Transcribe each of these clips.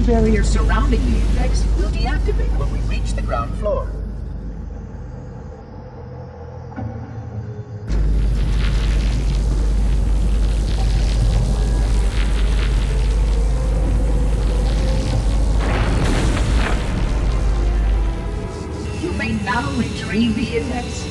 barrier surrounding the index will deactivate when we reach the ground floor. You may now retrieve the index.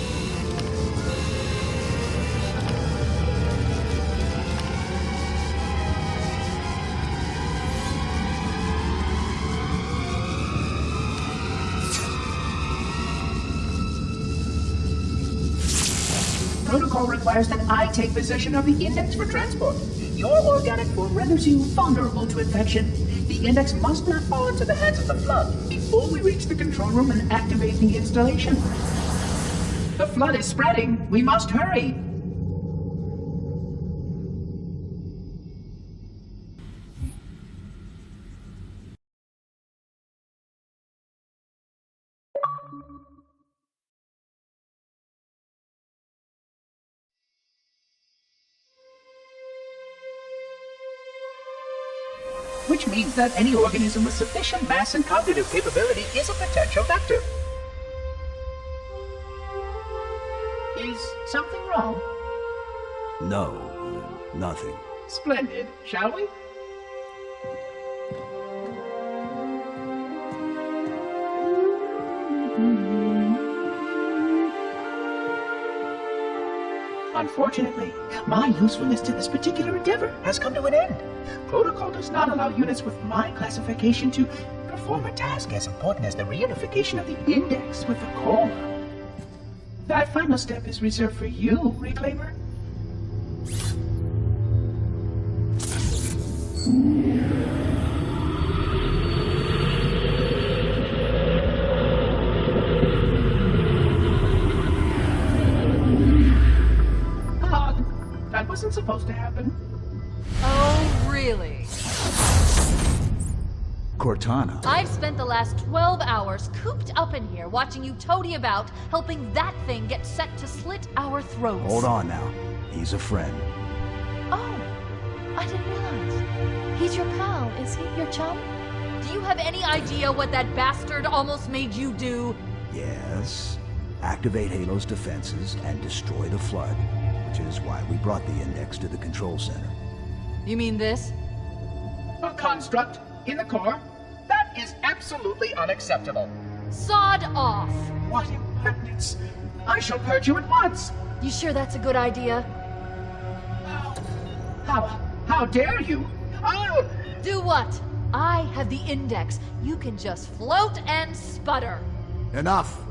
Protocol requires that I take possession of the index for transport. Your organic form renders you vulnerable to infection. The index must not fall into the hands of the Flood before we reach the control room and activate the installation. The Flood is spreading. We must hurry. Which means that any organism with sufficient mass and cognitive capability is a potential vector. Is something wrong? No, nothing. Splendid, shall we? Unfortunately, my usefulness to this particular endeavor has come to an end. Protocol does not allow units with my classification to perform a task as important as the reunification of the index with the core. That final step is reserved for you, Reclaimer. That wasn't supposed to happen. Oh, really? Cortana. I've spent the last 12 hours cooped up in here watching you toady about, helping that thing get set to slit our throats. Hold on now. He's a friend. Oh, I didn't realize. He's your pal, is he? Your chum? Do you have any idea what that bastard almost made you do? Yes. Activate Halo's defenses and destroy the Flood, which is why we brought the index to the control center. You mean this? A construct in the core? That is absolutely unacceptable. Sod off! What impertinence! I shall purge you at once! You sure that's a good idea? How dare you? I'll... Do what? I have the index. You can just float and sputter. Enough!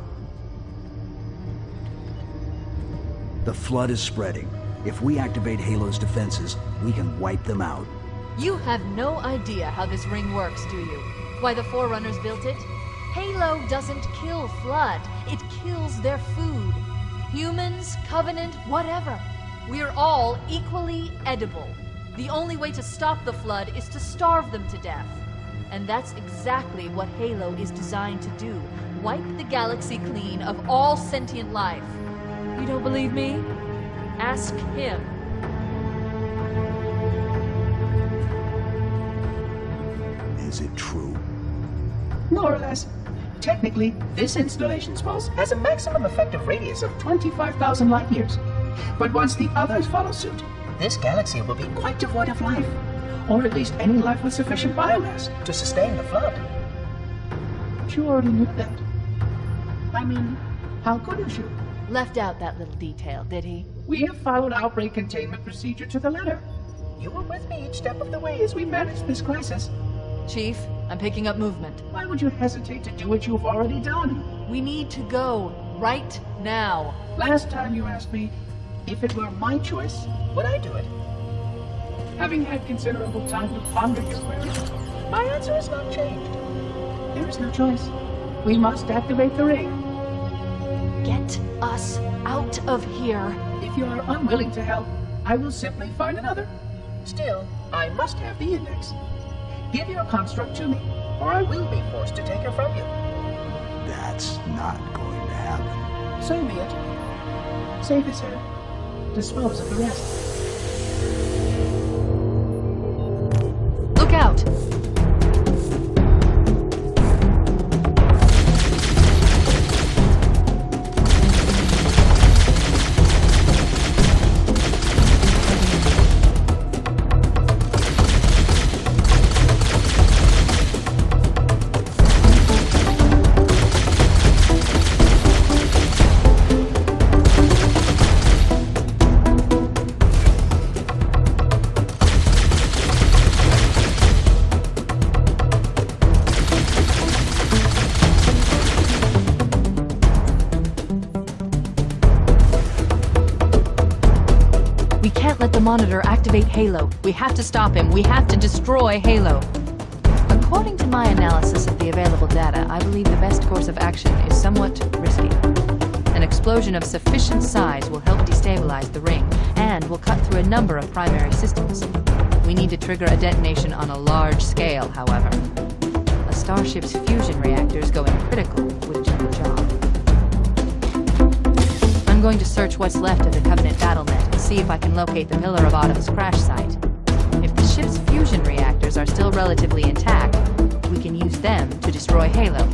The Flood is spreading. If we activate Halo's defenses, we can wipe them out. You have no idea how this ring works, do you? Why the Forerunners built it? Halo doesn't kill Flood. It kills their food. Humans, Covenant, whatever. We're all equally edible. The only way to stop the Flood is to starve them to death. And that's exactly what Halo is designed to do. Wipe the galaxy clean of all sentient life. You don't believe me? Ask him. Is it true? More or less. Technically, this installation's pulse has a maximum effective radius of 25,000 light years. But once the others follow suit, this galaxy will be quite devoid of life. Or at least any life with sufficient biomass to sustain the Flood. But you already knew that. I mean, how couldn't you? Left out that little detail, did he? We have followed outbreak containment procedure to the letter. You were with me each step of the way as we managed this crisis. Chief, I'm picking up movement. Why would you hesitate to do what you've already done? We need to go right now. Last time you asked me, if it were my choice, would I do it? Having had considerable time to ponder your query, my answer has not changed. There is no choice. We must activate the ring. Get us out of here. If you are unwilling to help, I will simply find another. Still, I must have the index. Give your construct to me, or I will be forced to take her from you. That's not going to happen. So be it. Save his head. Dispose of the rest. Look out! We can't let the Monitor activate Halo. We have to stop him. We have to destroy Halo. According to my analysis of the available data, I believe the best course of action is somewhat risky. An explosion of sufficient size will help destabilize the ring, and will cut through a number of primary systems. We need to trigger a detonation on a large scale, however. A starship's fusion reactors going critical would do the job. I'm going to search what's left of the Covenant BattleNet and see if I can locate the Pillar of Autumn's crash site. If the ship's fusion reactors are still relatively intact, we can use them to destroy Halo.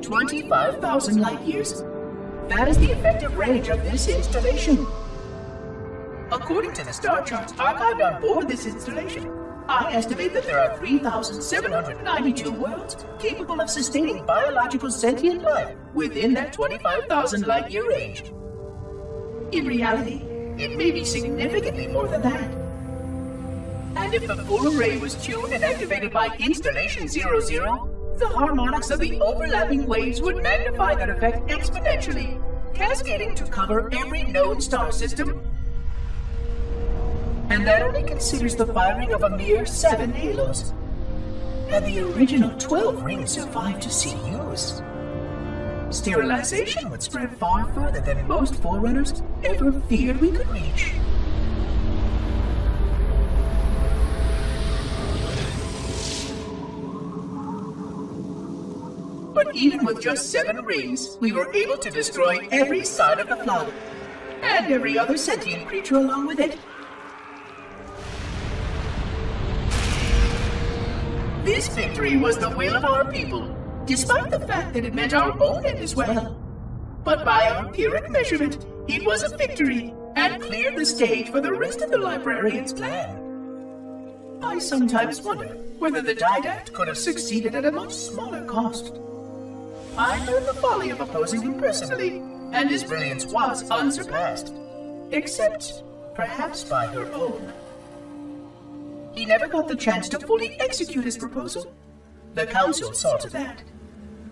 "25,000 light years. That is the effective range of this installation. According to the star charts archived on board this installation, I estimate that there are 3,792 worlds capable of sustaining biological sentient life within that 25,000 light year range. In reality, it may be significantly more than that. And if the full array was tuned and activated by Installation 00, the harmonics of the overlapping waves would magnify that effect exponentially, cascading to cover every known star system. And that only considers the firing of a mere 7 halos. Had the original 12 rings survived to see use, sterilization would spread far further than most Forerunners ever feared we could reach. But even with just 7 rings, we were able to destroy every side of the Flood, and every other sentient creature along with it. This victory was the will of our people, despite the fact that it meant our own end as well. But by our Pyrrhic measurement, it was a victory, and cleared the stage for the rest of the Librarian's plan. I sometimes wonder whether the Didact could have succeeded at a much smaller cost. I learned the folly of opposing him personally, and his brilliance was unsurpassed, except perhaps by her own. He never got the chance to fully execute his proposal. The Council saw to that.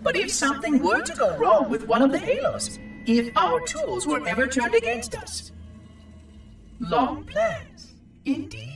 But if something were to go wrong with one of the halos, if our tools were ever turned against us, long plans, indeed.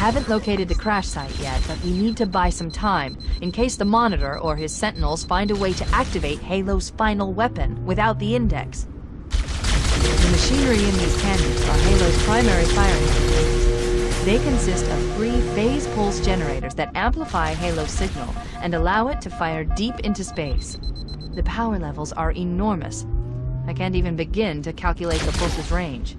haven't located the crash site yet, but we need to buy some time, in case the Monitor or his Sentinels find a way to activate Halo's final weapon without the Index. The machinery in these canyons are Halo's primary firing mechanisms. They consist of 3 phase pulse generators that amplify Halo's signal and allow it to fire deep into space. The power levels are enormous. I can't even begin to calculate the pulse's range.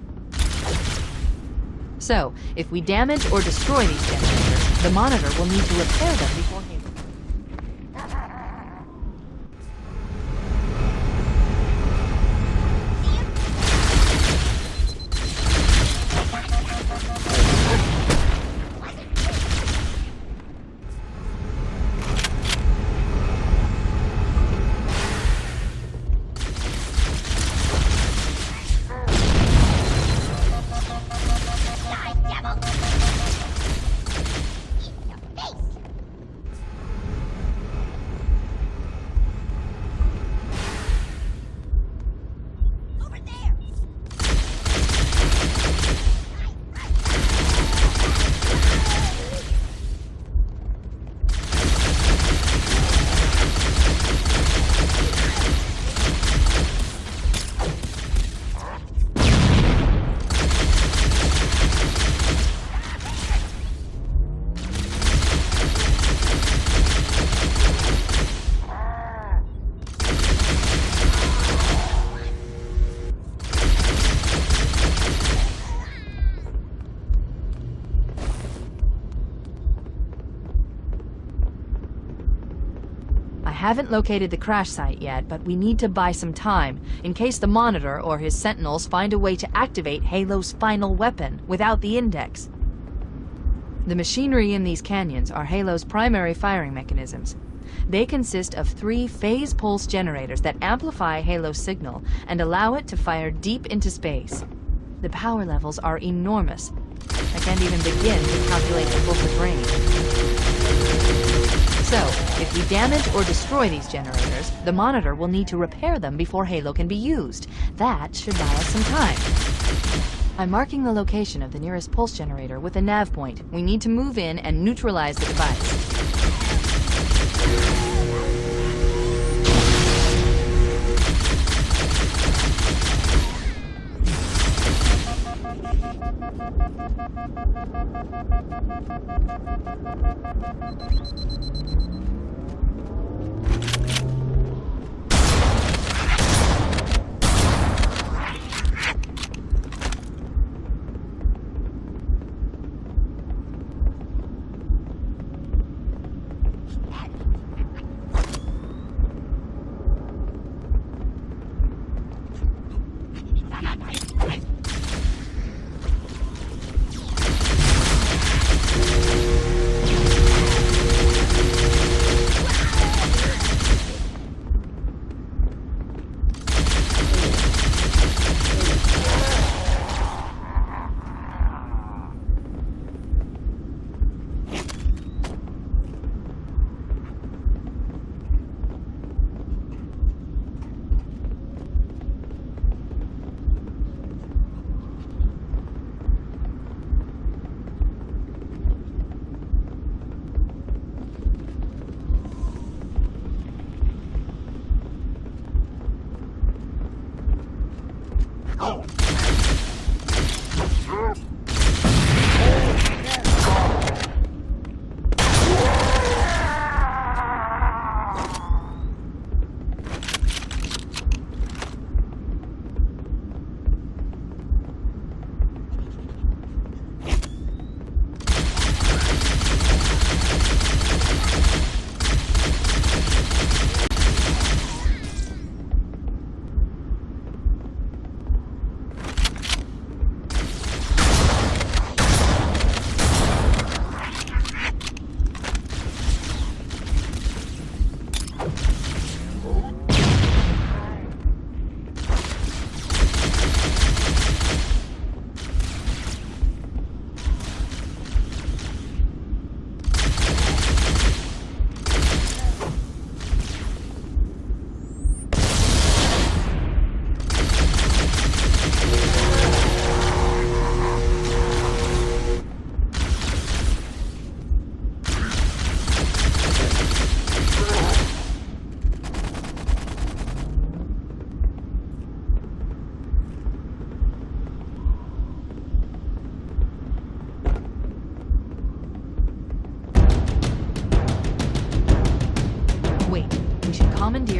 So, if we damage or destroy these generators, the Monitor will need to repair them before Halo. Haven't located the crash site yet, but we need to buy some time, in case the Monitor or his Sentinels find a way to activate Halo's final weapon without the Index. The machinery in these canyons are Halo's primary firing mechanisms. They consist of 3 phase pulse generators that amplify Halo's signal and allow it to fire deep into space. The power levels are enormous. I can't even begin to calculate the pulse's range. So, if we damage or destroy these generators, the Monitor will need to repair them before Halo can be used. That should buy us some time. I'm marking the location of the nearest pulse generator with a nav point. We need to move in and neutralize the device.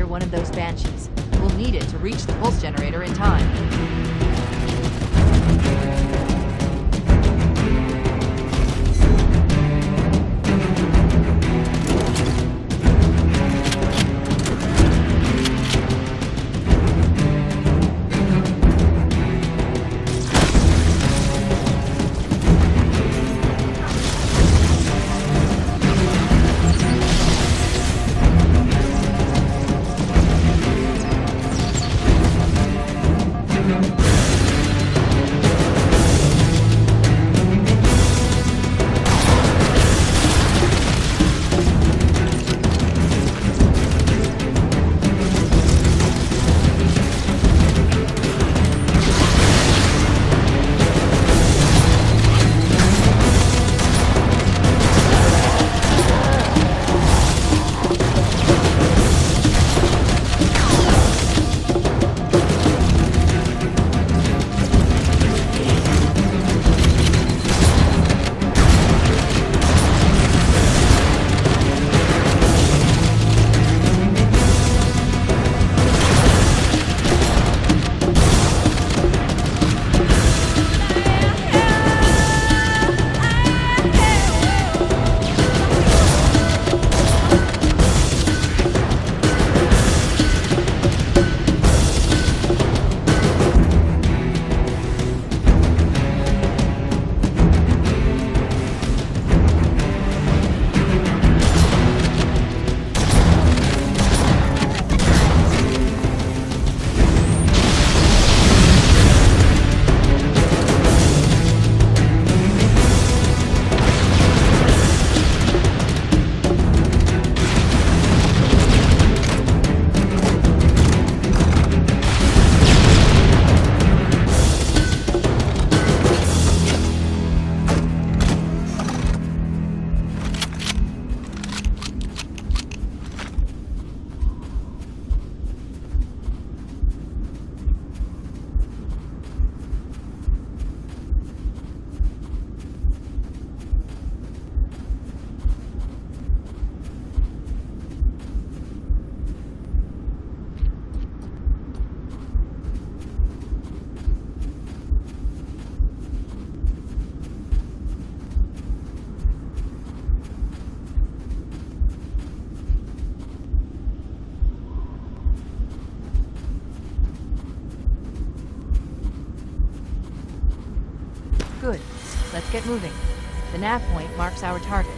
Commander, one of those Banshees. We'll need it to reach the pulse generator in time. Good. Let's get moving. The nav point marks our target.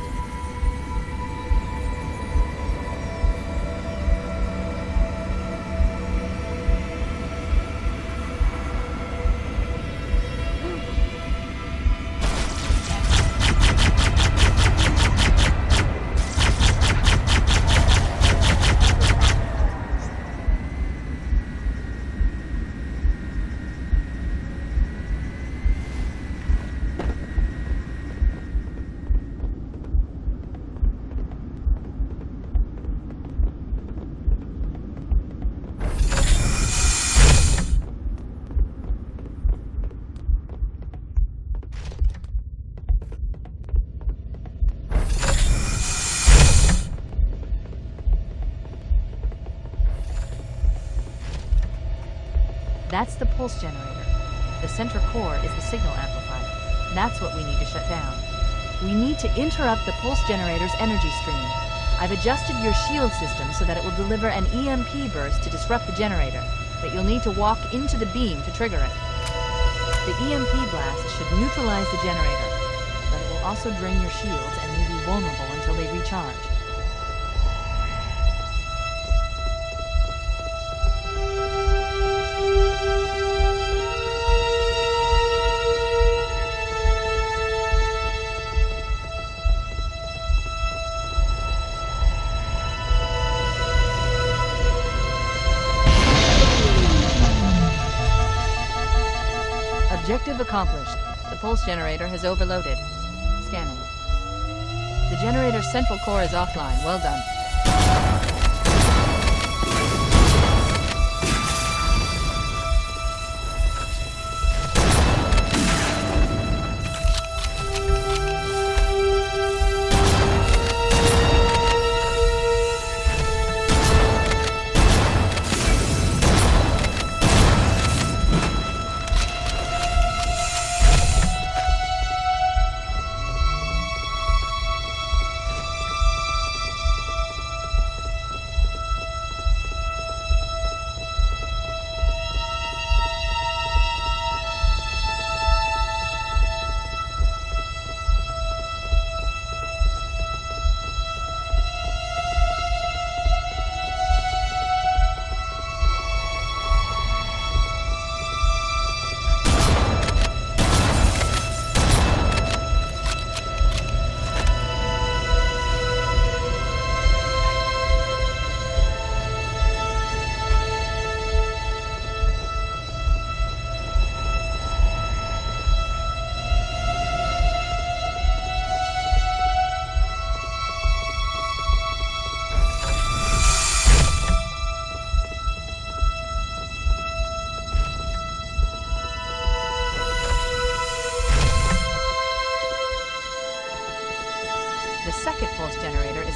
That's the pulse generator. The center core is the signal amplifier. That's what we need to shut down. We need to interrupt the pulse generator's energy stream. I've adjusted your shield system so that it will deliver an EMP burst to disrupt the generator, but you'll need to walk into the beam to trigger it. The EMP blast should neutralize the generator, but it will also drain your shields and leave you vulnerable until they recharge. Objective accomplished. The pulse generator has overloaded. Scanning. The generator's central core is offline. Well done.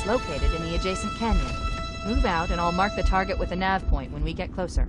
is located in the adjacent canyon. Move out and I'll mark the target with a nav point when we get closer.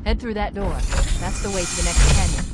Head through that door. That's the way to the next canyon.